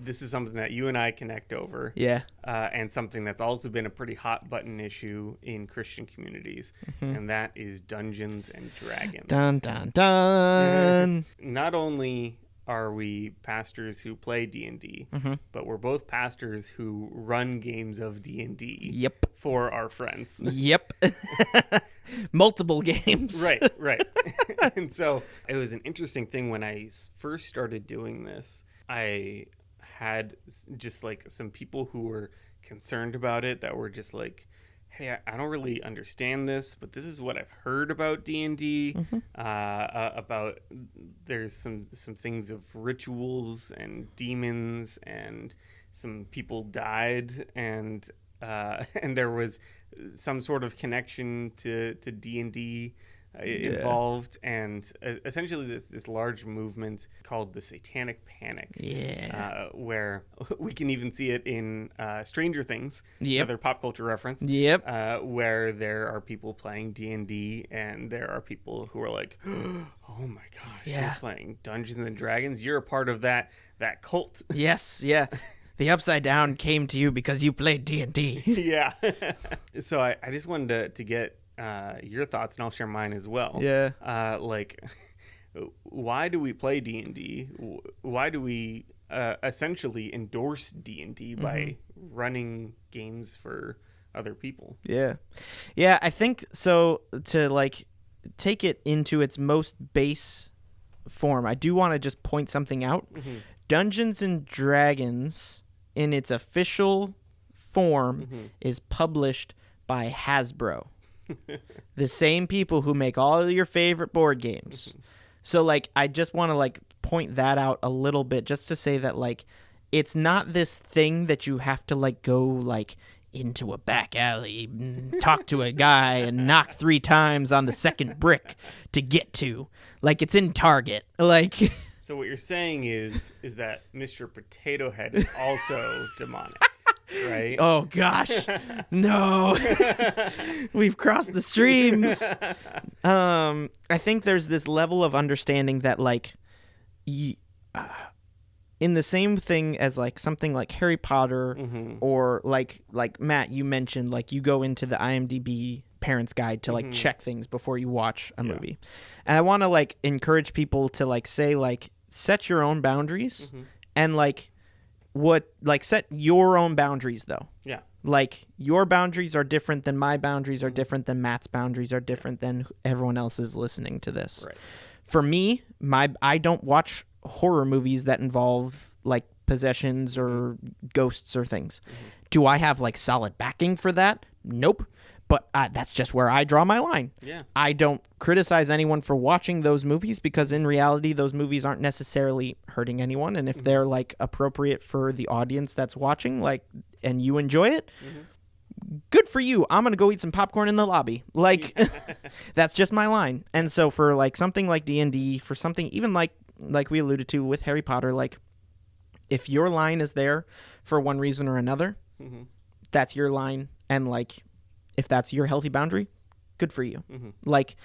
this is something that you and I connect over. Yeah. And something that's also been a pretty hot button issue in Christian communities, and that is Dungeons and Dragons. Dun, dun, dun. Not only are we pastors who play D&D, but we're both pastors who run games of D&D. Yep. For our friends. Yep. Multiple games. Right. And so it was an interesting thing when I first started doing this. I had just like some people who were concerned about it that were just like, hey, I don't really understand this, but this is what I've heard about D&D, about there's some things of rituals and demons, and some people died, and there was some sort of connection to D&D involved, and essentially this large movement called the Satanic Panic, where we can even see it in Stranger Things, another pop culture reference, where there are people playing D&D, and there are people who are like, oh my gosh, you're playing Dungeons and Dragons, you're a part of that cult. Yes, yeah. The Upside Down came to you because you played D&D. Yeah. So I just wanted to get your thoughts, and I'll share mine as well. Yeah. Like, why do we play D&D? Why do we essentially endorse D&D by running games for other people? Yeah. Yeah, I think so. To like take it into its most base form, I do want to just point something out. Dungeons and Dragons, in its official form, is published by Hasbro. The same people who make all of your favorite board games. So like I just want to like point that out a little bit, just to say that like it's not this thing that you have to like go like into a back alley, talk to a guy and knock 3 times on the second brick to get to. Like it's in Target. Like so what you're saying is that Mr. Potato Head is also demonic. Right? Oh gosh, no, we've crossed the streams. I think there's this level of understanding that like, in the same thing as like something like Harry Potter, or like Matt, you mentioned like you go into the IMDb parent's guide to like check things before you watch a movie, and I want to like encourage people to like say like set your own boundaries, and like. Set your own boundaries though. Yeah. Like your boundaries are different than my boundaries are different than Matt's boundaries are different than everyone else is listening to this. Right. For me, I don't watch horror movies that involve like possessions or ghosts or things. Do I have like solid backing for that? Nope. But that's just where I draw my line. Yeah. I don't criticize anyone for watching those movies, because in reality, those movies aren't necessarily hurting anyone. And if they're like appropriate for the audience that's watching, like, and you enjoy it, good for you. I'm going to go eat some popcorn in the lobby. Like, that's just my line. And so for like something like D&D, for something even like we alluded to with Harry Potter, like if your line is there for one reason or another, that's your line. And like, if that's your healthy boundary, good for you. Like,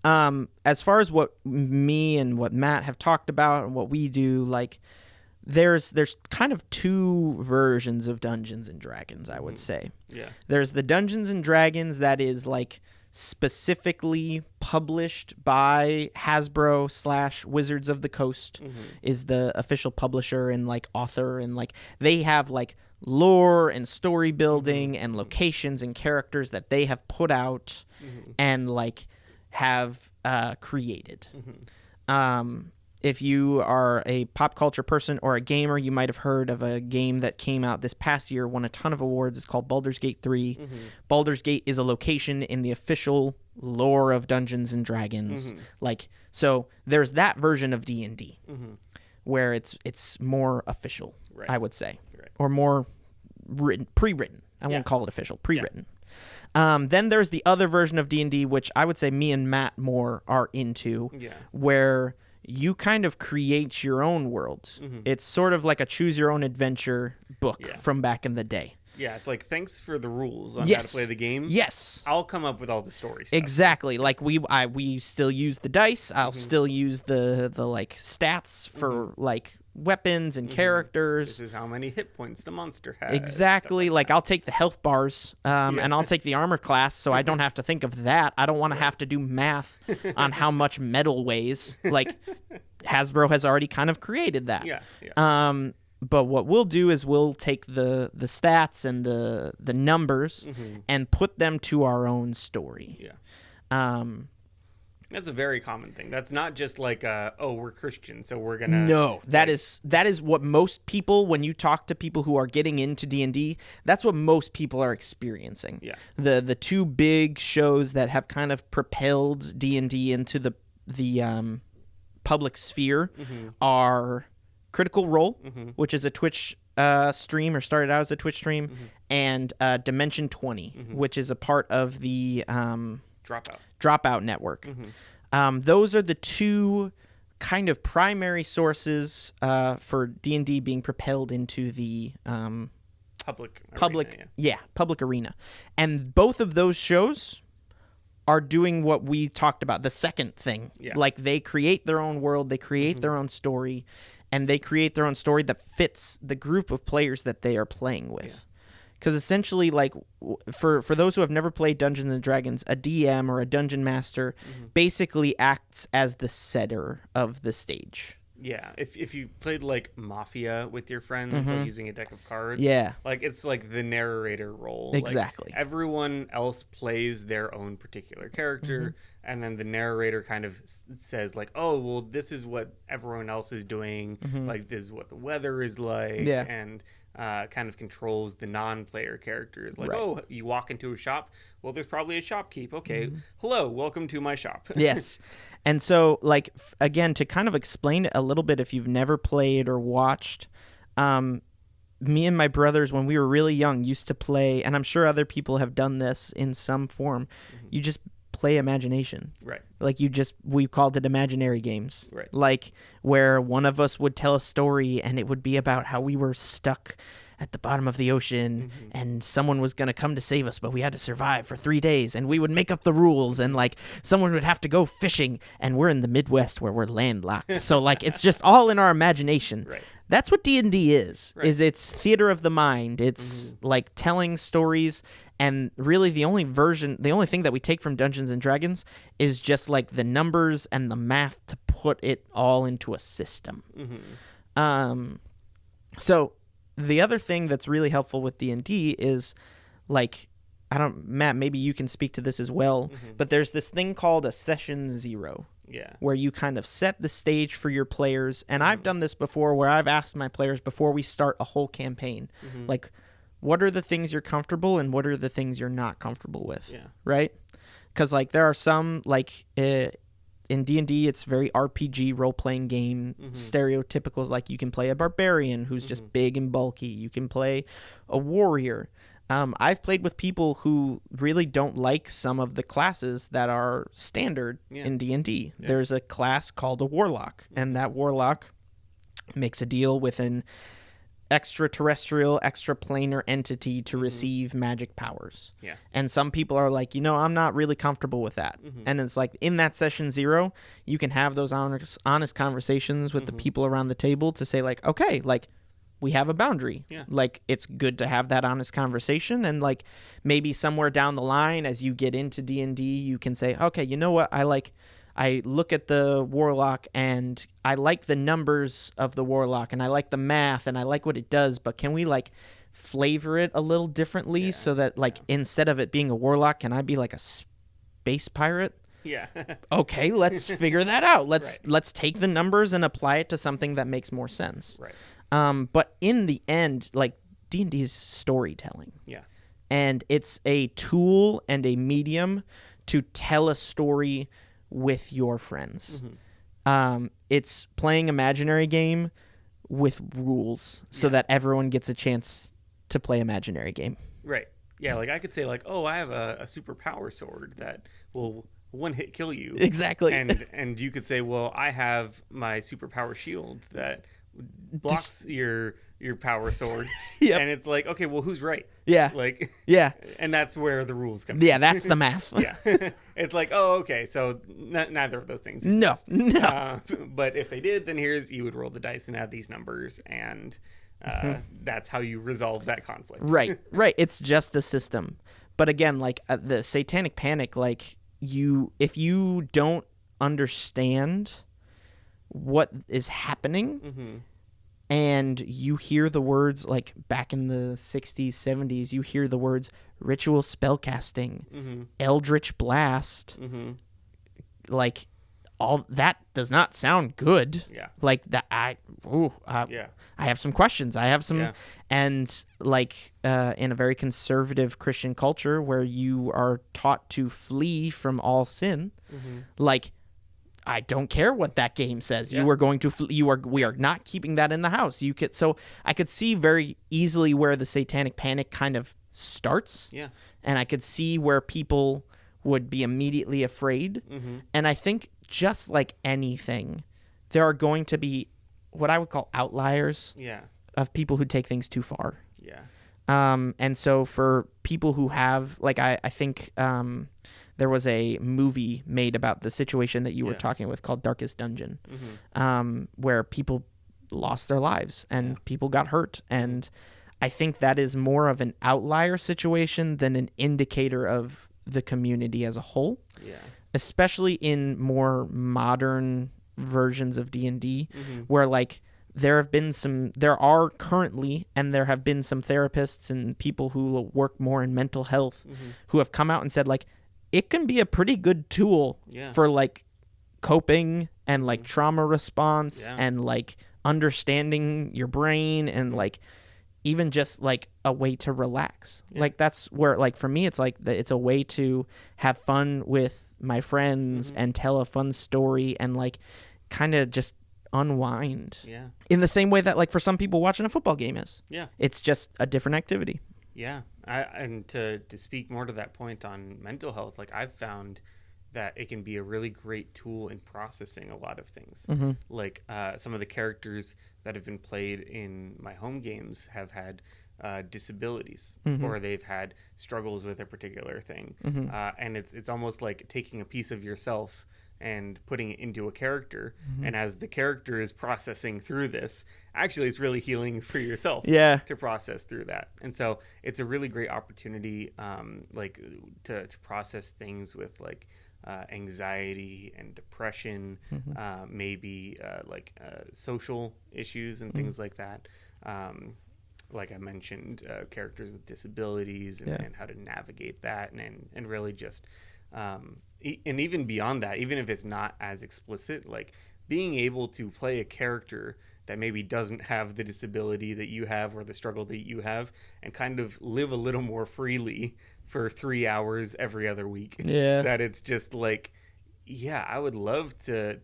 as far as what me and what Matt have talked about and what we do, like, there's kind of 2 versions of Dungeons and Dragons, I would say. Yeah. There's the Dungeons and Dragons that is like specifically published by Hasbro / Wizards of the Coast, is the official publisher and like author, and like they have like lore and story building and locations and characters that they have put out and like have created. If you are a pop culture person or a gamer, you might have heard of a game that came out this past year, won a ton of awards. It's called Baldur's Gate 3. Baldur's Gate is a location in the official lore of Dungeons and Dragons. Like, so there's that version of D&D where it's more official, I would say. Or more pre-written. I won't call it official, pre-written. Then there's the other version of D&D, which I would say me and Matt more are into, where you kind of create your own world. It's sort of like a choose your own adventure book from back in the day. Yeah, it's like, thanks for the rules on how to Yes. play the game. Yes. I'll come up with all the story stuff. Exactly. Like we still use the dice. I'll still use the like stats for like weapons and characters. This is how many hit points the monster has. Exactly. stuff Like I'll take the health bars, and I'll take the armor class, so I don't have to think of that. I don't want to have to do math on how much metal weighs. Like Hasbro has already kind of created that. Yeah. But what we'll do is we'll take the stats and the numbers and put them to our own story. Yeah. That's a very common thing. That's not just like, oh, we're Christian, so we're gonna. No, that is what most people, when you talk to people who are getting into D&D, that's what most people are experiencing. Yeah. The two big shows that have kind of propelled D&D into the public sphere are Critical Role, which is a Twitch stream, or started out as a Twitch stream, and Dimension 20, which is a part of the Dropout Network. Those are the two kind of primary sources for D&D being propelled into the public arena. And both of those shows are doing what we talked about, the second thing. Yeah. Like they create their own world, they create their own story, and they create their own story that fits the group of players that they are playing with. Because essentially, like, for those who have never played Dungeons & Dragons, a DM or a Dungeon Master basically acts as the setter of the stage. Yeah, if you played like Mafia with your friends, like using a deck of cards, like it's like the narrator role. Exactly. Like, everyone else plays their own particular character, and then the narrator kind of says like, oh, well, this is what everyone else is doing. Like, this is what the weather is like, and kind of controls the non-player characters. Like, oh, you walk into a shop, well, there's probably a shopkeep. Okay, hello, welcome to my shop. Yes. And so, like, again, to kind of explain it a little bit, if you've never played or watched, me and my brothers, when we were really young, used to play, and I'm sure other people have done this in some form, you just play imagination. Right. Like, we called it imaginary games. Right. Like, where one of us would tell a story, and it would be about how we were stuck at the bottom of the ocean and someone was going to come to save us, but we had to survive for 3 days, and we would make up the rules, and like someone would have to go fishing, and we're in the Midwest where we're landlocked. So like, it's just all in our imagination. Right. That's what D&D is. Right. Is it's theater of the mind. It's like telling stories, and really the only thing that we take from Dungeons and Dragons is just like the numbers and the math to put it all into a system. So the other thing that's really helpful with D&D is, like, Matt, maybe you can speak to this as well, but there's this thing called a session 0. Yeah. Where you kind of set the stage for your players. And I've done this before, where I've asked my players before we start a whole campaign, like, what are the things you're comfortable and what are the things you're not comfortable with? Yeah. Right? Because, like, there are some, like, in D&D, it's very RPG role-playing game, stereotypical. Like, you can play a barbarian who's just big and bulky. You can play a warrior. I've played with people who really don't like some of the classes that are standard in D&D. Yeah. There's a class called a warlock, and that warlock makes a deal with an extraterrestrial, extraplanar entity to receive magic powers. Yeah. And some people are like, I'm not really comfortable with that. And it's like, in that session 0, you can have those honest conversations with the people around the table to say, like, okay, like, we have a boundary. Yeah. Like, it's good to have that honest conversation. And like, maybe somewhere down the line, as you get into D&D, you can say, okay, you know what? I look at the warlock and I like the numbers of the warlock and I like the math and I like what it does, but can we like flavor it a little differently so that like instead of it being a warlock, can I be like a space pirate? Yeah. Okay, let's figure that out. Let's take the numbers and apply it to something that makes more sense. Right. But in the end, like, D&D is storytelling. Yeah. And it's a tool and a medium to tell a story with your friends. It's playing imaginary game with rules so that everyone gets a chance to play imaginary game. Right. Yeah, like I could say like, oh, I have a super power sword that will one hit kill you. Exactly. And you could say, well, I have my superpower shield that blocks your power sword. Yep. And it's like, okay, well, who's right? Yeah. Like, Yeah. and that's where the rules come Yeah, in. that's the math. Yeah. It's like, oh, okay, so neither of those things No. exist. No. But if they did, then you would roll the dice and add these numbers, and that's how you resolve that conflict. Right. It's just a system. But again, like the satanic panic, like if you don't understand what is happening, Mm-hmm. and you hear the words, like back in the 60s, 70s, you hear the words ritual spellcasting, Mm-hmm. eldritch blast, Mm-hmm. like all that does not sound good. Yeah. Like that, Yeah. I have some questions. I have some, Yeah. and like in a very conservative Christian culture where you are taught to flee from all sin, Mm-hmm. like I don't care what that game says. Yeah. You are going to we are not keeping that in the house. So I could see very easily where the satanic panic kind of starts. Yeah. And I could see where people would be immediately afraid. Mm-hmm. And I think just like anything, there are going to be what I would call outliers Yeah. of people who take things too far. Yeah. And so for people who have, like, I think there was a movie made about the situation that you were Yeah. talking with called Darkest Dungeon, Mm-hmm. where people lost their lives and people got hurt. And I think that is more of an outlier situation than an indicator of the community as a whole, Yeah. especially in more modern versions of D&D, Mm-hmm. where like there are currently, and there have been some therapists and people who work more in mental health Mm-hmm. who have come out and said like it can be a pretty good tool Yeah. for like coping and like trauma response Yeah. and like understanding your brain and like even just like a way to relax. Yeah. Like that's where, like, for me, it's like it's a way to have fun with my friends and tell a fun story and like kind of just unwind Yeah. in the same way that like for some people watching a football game is. Yeah. It's just a different activity. Yeah. And to speak more to that point on mental health, like I've found that it can be a really great tool in processing a lot of things. Mm-hmm. Like some of the characters that have been played in my home games have had disabilities, or they've had struggles with a particular thing. And it's almost like taking a piece of yourself and putting it into a character. And as the character is processing through this, actually it's really healing for yourself to process through that. And so it's a really great opportunity like to process things with like anxiety and depression, maybe social issues and things like that. Like I mentioned, characters with disabilities and how to navigate that and really just and even beyond that, even if it's not as explicit, like being able to play a character that maybe doesn't have the disability that you have or the struggle that you have and kind of live a little more freely for 3 hours every other week. Yeah. That it's just like, yeah, I would love to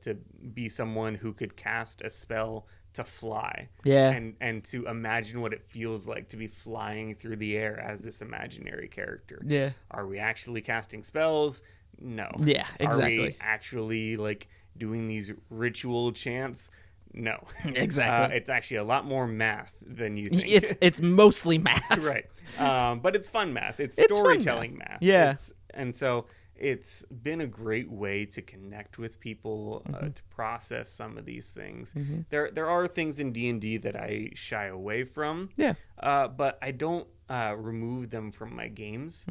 be someone who could cast a spell to fly. Yeah. And to imagine what it feels like to be flying through the air as this imaginary character. Yeah. Are we actually casting spells? No. Yeah, exactly. Are we actually like doing these ritual chants? No. Exactly. It's actually a lot more math than you think. It's mostly math. Right. But it's fun math. It's It's fun storytelling math. Yeah. And so it's been a great way to connect with people, to process some of these things. There are things in D&D that I shy away from. Yeah. But I don't remove them from my games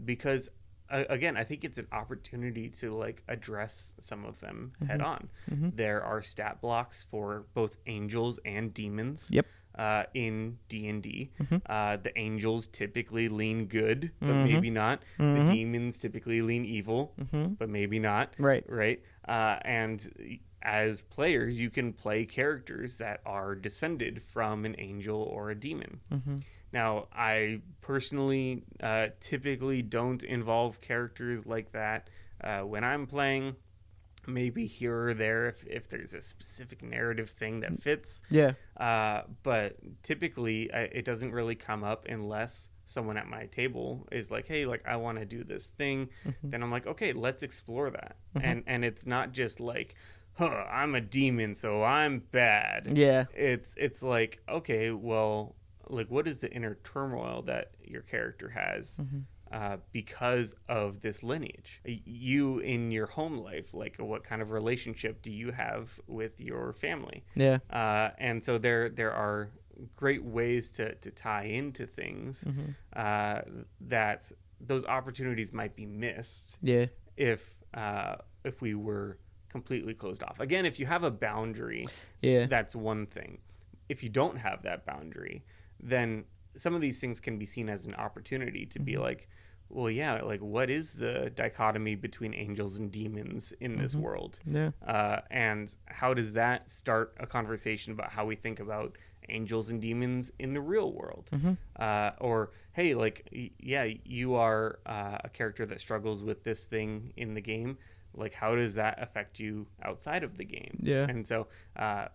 because again, I think it's an opportunity to like address some of them head on. There are stat blocks for both angels and demons. Yep. In D&D, the angels typically lean good, but maybe not. The demons typically lean evil, but maybe not. Right. Right. And as players, you can play characters that are descended from an angel or a demon. Now, I personally typically don't involve characters like that when I'm playing. Maybe here or there if there's a specific narrative thing that fits. Yeah. But typically it doesn't really come up unless someone at my table is like, hey, like I want to do this thing, then I'm like, okay, let's explore that. And it's not just like, I'm a demon, so I'm bad. Yeah. It's like, okay, well, like what is the inner turmoil that your character has because of this lineage? You in your home life, like what kind of relationship do you have with your family? Yeah. And so there are great ways to tie into things that those opportunities might be missed Yeah. if we were completely closed off. Again, if you have a boundary, Yeah. that's one thing. If you don't have that boundary, then some of these things can be seen as an opportunity to be like, well, yeah, like what is the dichotomy between angels and demons in this world? Yeah. And how does that start a conversation about how we think about angels and demons in the real world? Or, hey, like, yeah, you are a character that struggles with this thing in the game. Like, how does that affect you outside of the game? Yeah. And so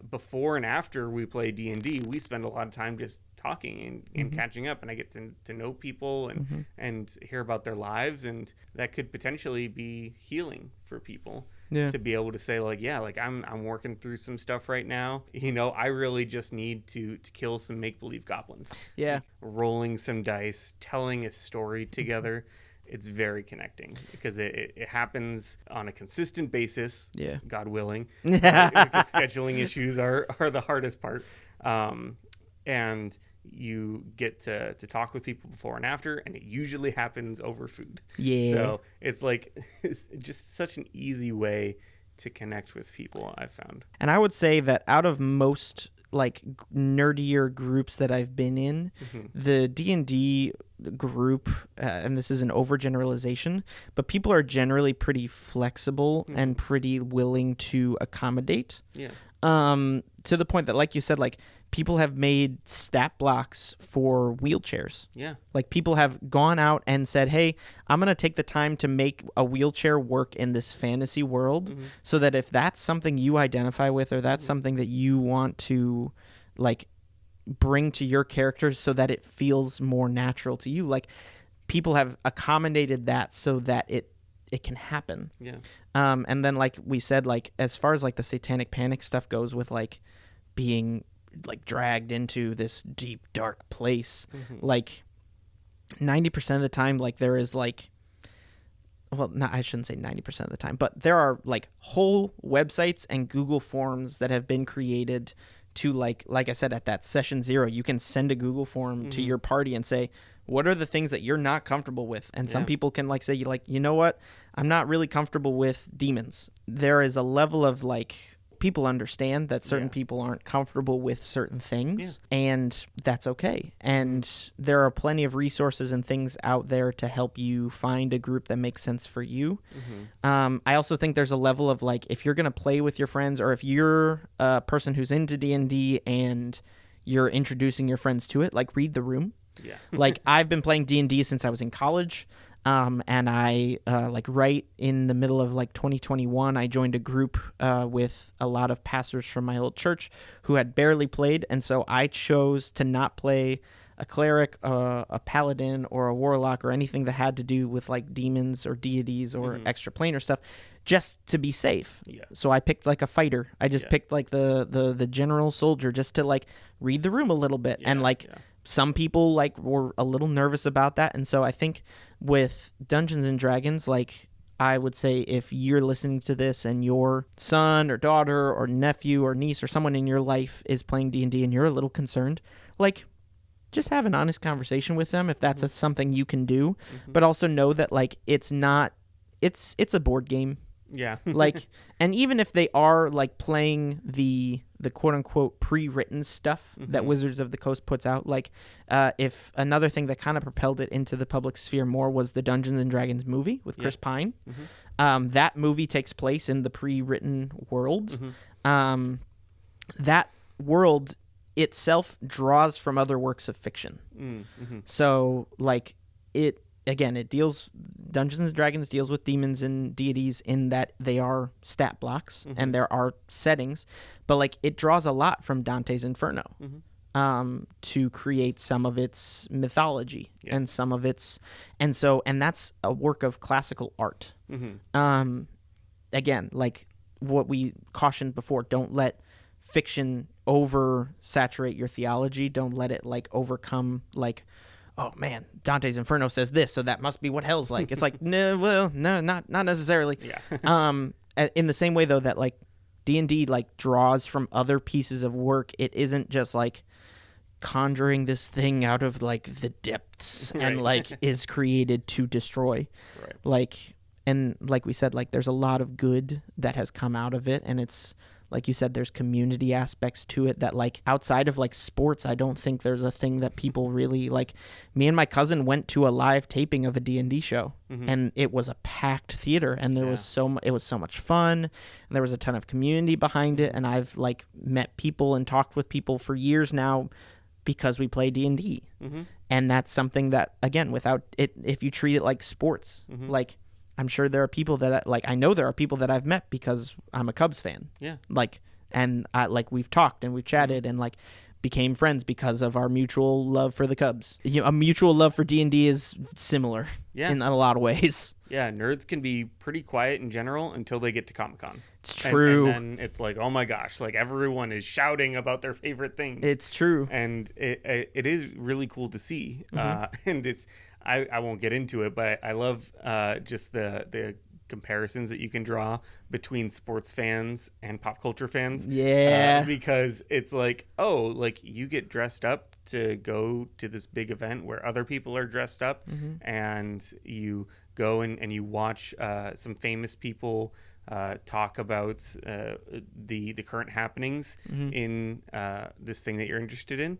before and after we play D&D, we spend a lot of time just talking and catching up, and I get to know people and hear about their lives, and that could potentially be healing for people. Yeah. To be able to say like, yeah, like I'm working through some stuff right now. You know, I really just need to kill some make-believe goblins. Yeah. Like, rolling some dice, telling a story together. It's very connecting because it happens on a consistent basis. Yeah. God willing. Because scheduling issues are the hardest part. And you get to talk with people before and after, and it usually happens over food. Yeah. So it's like it's just such an easy way to connect with people, I've found. And I would say that out of most like nerdier groups that I've been in, the D&D group, and this is an overgeneralization, but people are generally pretty flexible and pretty willing to accommodate. Yeah. To the point that, like you said, like people have made stat blocks for wheelchairs. Yeah. Like people have gone out and said, hey, I'm going to take the time to make a wheelchair work in this fantasy world so that if that's something you identify with or that's something that you want to like bring to your characters so that it feels more natural to you, like people have accommodated that so that it can happen. Yeah. And then like we said, like as far as like the satanic panic stuff goes with like being like dragged into this deep dark place, like 90% of the time, like there is like, well, not, I shouldn't say 90% of the time, but there are like whole websites and Google forms that have been created to like I said, at that session 0, you can send a Google form to your party and say, what are the things that you're not comfortable with? And some people can like say, like, you know what? I'm not really comfortable with demons. There is a level of like, people understand that certain people aren't comfortable with certain things, and that's okay. And there are plenty of resources and things out there to help you find a group that makes sense for you. I also think there's a level of like, if you're going to play with your friends, or if you're a person who's into D&D and you're introducing your friends to it, like read the room. Yeah. Like I've been playing D&D since I was in college. And I, like right in the middle of like 2021, I joined a group with a lot of pastors from my old church who had barely played. And so I chose to not play a cleric, a paladin, or a warlock, or anything that had to do with like demons or deities or extra planar stuff, just to be safe. Yeah. So I picked like a fighter. I just picked like the general soldier just to like read the room a little bit. And like some people like were a little nervous about that. And so I think with Dungeons and Dragons, like I would say if you're listening to this and your son or daughter or nephew or niece or someone in your life is playing D&D and you're a little concerned, like just have an honest conversation with them if that's something you can do. But also know that like it's a board game. Yeah. Like, and even if they are like playing the quote unquote pre-written stuff that Wizards of the Coast puts out, like if another thing that kind of propelled it into the public sphere more was the Dungeons and Dragons movie with Chris Pine. That movie takes place in the pre-written world. That world itself draws from other works of fiction. So like it deals, Dungeons and Dragons deals with demons and deities in that they are stat blocks and there are settings, but like it draws a lot from Dante's Inferno. to create some of its mythology Yeah. and some of its, and that's a work of classical art. Again, like what we cautioned before, don't let fiction oversaturate your theology. Don't let it like overcome like, oh man, Dante's Inferno says this, so that must be what hell's like. It's like, no, not necessarily. Yeah. In the same way though that like D&D like draws from other pieces of work, it isn't just like conjuring this thing out of like the depths and like is created to destroy. Right. Like, and like we said, like there's a lot of good that has come out of it, and it's like you said, there's community aspects to it that like outside of like sports, I don't think there's a thing that people really like. Me and my cousin went to a live taping of a D&D show, and it was a packed theater, and there was it was so much fun, and there was a ton of community behind it, and I've like met people and talked with people for years now because we play D&D. And that's something that, again, without it, if you treat it like sports, like I'm sure there are people that I know there are people that I've met because I'm a Cubs fan. Yeah. Like, and like we've talked and we've chatted and like became friends because of our mutual love for the Cubs. A mutual love for D&D is similar in a lot of ways. Yeah, nerds can be pretty quiet in general until they get to Comic-Con. It's true. And then it's like, oh my gosh, like everyone is shouting about their favorite things. It's true. And it is really cool to see. And it's, I won't get into it, but I love just the comparisons that you can draw between sports fans and pop culture fans. Yeah. Because it's like, oh, like you get dressed up to go to this big event where other people are dressed up, and you go and you watch some famous people talk about the current happenings in this thing that you're interested in.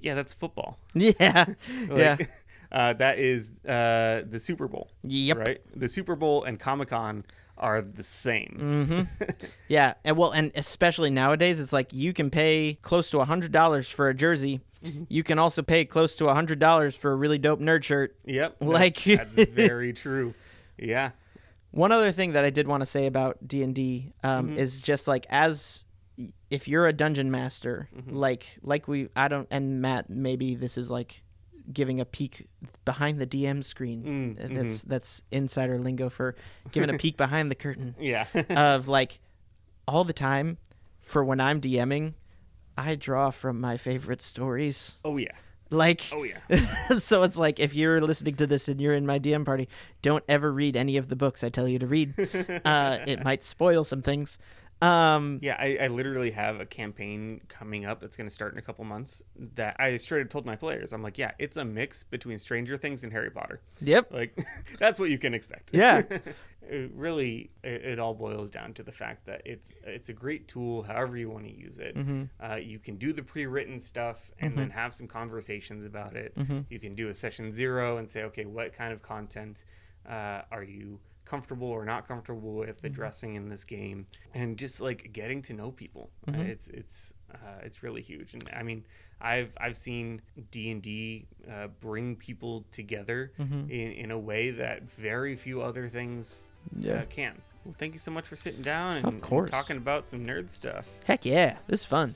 Yeah, that's football. Yeah. Like, that is the Super Bowl. Yep. Right? The Super Bowl and Comic-Con are the same. Yeah. And especially nowadays, it's like you can pay close to $100 for a jersey. You can also pay close to $100 for a really dope nerd shirt. Yep. Like that's very true. Yeah. One other thing that I did want to say about D&D is just like, as if you're a dungeon master, and Matt, maybe this is like giving a peek behind the DM screen. That's insider lingo for giving a peek behind the curtain. Yeah. Of like all the time for when I'm DMing, I draw from my favorite stories. Oh yeah. Like, oh yeah. So it's like, if you're listening to this and you're in my DM party, don't ever read any of the books I tell you to read. It might spoil some things. Yeah, I literally have a campaign coming up that's going to start in a couple months that I straight up told my players. I'm like, yeah, it's a mix between Stranger Things and Harry Potter. Yep. Like, that's what you can expect. Yeah. It all boils down to the fact that it's a great tool, however you want to use it. You can do the pre-written stuff and then have some conversations about it. You can do a session 0 and say, okay, what kind of content are you comfortable or not comfortable with addressing in this game, and just like getting to know people. It's really huge. And I mean, I've seen D&D bring people together in a way that very few other things can. Well, thank you so much for sitting down and of course, talking about some nerd stuff. Heck yeah, this is fun.